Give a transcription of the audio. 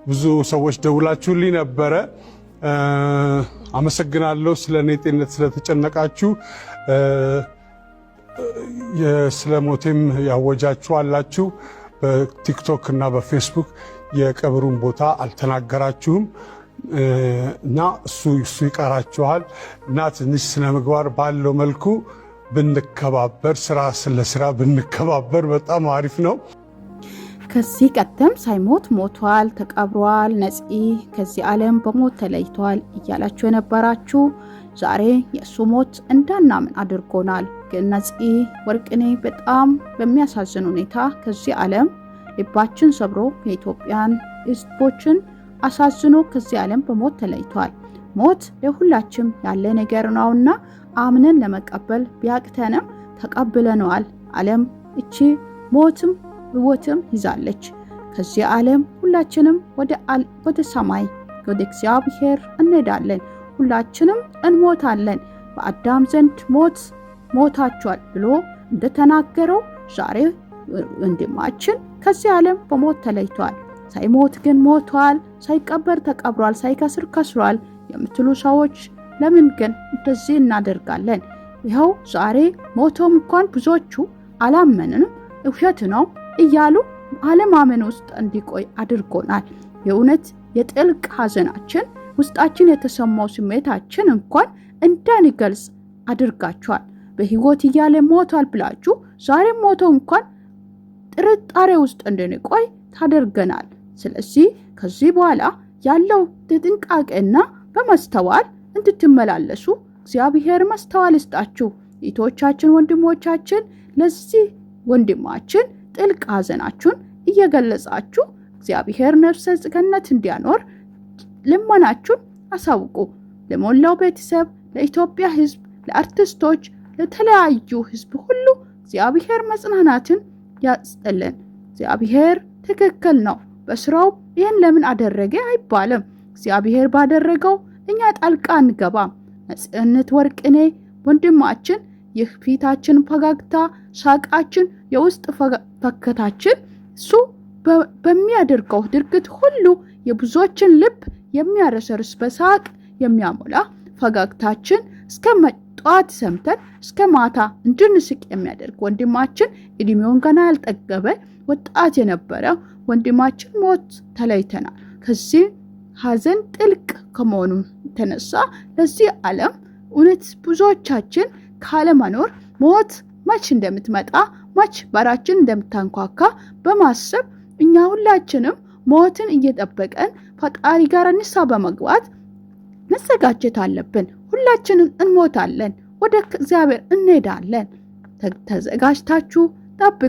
ብዙ ሰዎች ደውላችሁልኝ ነበረ። አመሰግናለሁ ስለኔ ጤንነት ስለተጨነቃችሁ። ስለሞቴም ያወጃችሁ አላችሁ። በቲክቶክ እና በፌስቡክ የቀብሩን ቦታ አልተናገራችሁም እና እሱ ይቀራችኋል እና ትንሽ ስነ ምግባር ባለው መልኩ ብንከባበር፣ ስራ ለስራ ብንከባበር በጣም አሪፍ ነው። ከዚህ ቀደም ሳይሞት ሞቷል፣ ተቀብሯል፣ ነፂ ከዚህ ዓለም በሞት ተለይቷል እያላችሁ የነበራችሁ ዛሬ የእሱ ሞት እንዳናምን አድርጎናል። ግን ነፂ ወርቅኔ በጣም በሚያሳዝን ሁኔታ ከዚህ ዓለም ልባችን ሰብሮ የኢትዮጵያን ሕዝቦችን አሳዝኖ ከዚህ ዓለም በሞት ተለይቷል። ሞት ለሁላችም ያለ ነገር ነውና አምነን ለመቀበል ቢያቅተንም ተቀብለነዋል። ዓለም እቺ ሞትም ህይወትም ይዛለች። ከዚህ ዓለም ሁላችንም ወደ ሰማይ ወደ እግዚአብሔር እንሄዳለን። ሁላችንም እንሞታለን። በአዳም ዘንድ ሞታችኋል ብሎ እንደተናገረው ዛሬ ወንድማችን ከዚህ ዓለም በሞት ተለይቷል። ሳይሞት ግን ሞቷል፣ ሳይቀበር ተቀብሯል፣ ሳይከስር ከስሯል የምትሉ ሰዎች ለምን ግን እንደዚህ እናደርጋለን? ይኸው ዛሬ ሞቶም እንኳን ብዙዎቹ አላመንንም ውሸት ነው እያሉ አለማመን ውስጥ እንዲቆይ አድርጎናል። የእውነት የጥልቅ ሐዘናችን ውስጣችን የተሰማው ስሜታችን እንኳን እንዳንገልጽ አድርጋችኋል። በህይወት እያለ ሞቷል ብላችሁ ዛሬ ሞቶ እንኳን ጥርጣሬ ውስጥ እንድንቆይ ታደርገናል። ስለዚህ ከዚህ በኋላ ያለው ጥንቃቄና በማስተዋል እንድትመላለሱ እግዚአብሔር ማስተዋል ይስጣችሁ። እህቶቻችን፣ ወንድሞቻችን ለዚህ ወንድማችን ጥልቅ ሐዘናችሁን እየገለጻችሁ እግዚአብሔር ነፍሰ ገነት እንዲያኖር ልመናችሁን አሳውቁ። ለሞላው ቤተሰብ፣ ለኢትዮጵያ ህዝብ፣ ለአርቲስቶች፣ ለተለያዩ ህዝብ ሁሉ እግዚአብሔር መጽናናትን ያስጥልን። እግዚአብሔር ትክክል ነው። በስራው ይህን ለምን አደረገ አይባልም። እግዚአብሔር ባደረገው እኛ ጣልቃ አንገባም። ነጽነት ወርቅኔ ወንድማችን ይህ ፊታችን ፈገግታ፣ ሳቃችን፣ የውስጥ ፈከታችን እሱ በሚያደርገው ድርጊት ሁሉ የብዙዎችን ልብ የሚያረሰርስ በሳቅ የሚያሞላ ፈገግታችን እስከ ጠዋት ሰምተን እስከ ማታ እንድንስቅ የሚያደርግ ወንድማችን እድሜውን ገና ያልጠገበ ወጣት የነበረ ወንድማችን ሞት ተለይተናል። ከዚህ ሐዘን ጥልቅ ከመሆኑ የተነሳ ለዚህ ዓለም እውነት ብዙዎቻችን ካለመኖር ሞት መች እንደምትመጣ መች በራችን እንደምታንኳካ በማሰብ እኛ ሁላችንም ሞትን እየጠበቀን ፈጣሪ ጋር ንስሐ በመግባት መዘጋጀት አለብን። ሁላችንም እንሞታለን፣ ወደ እግዚአብሔር እንሄዳለን። ተዘጋጅታችሁ ጠብቁ።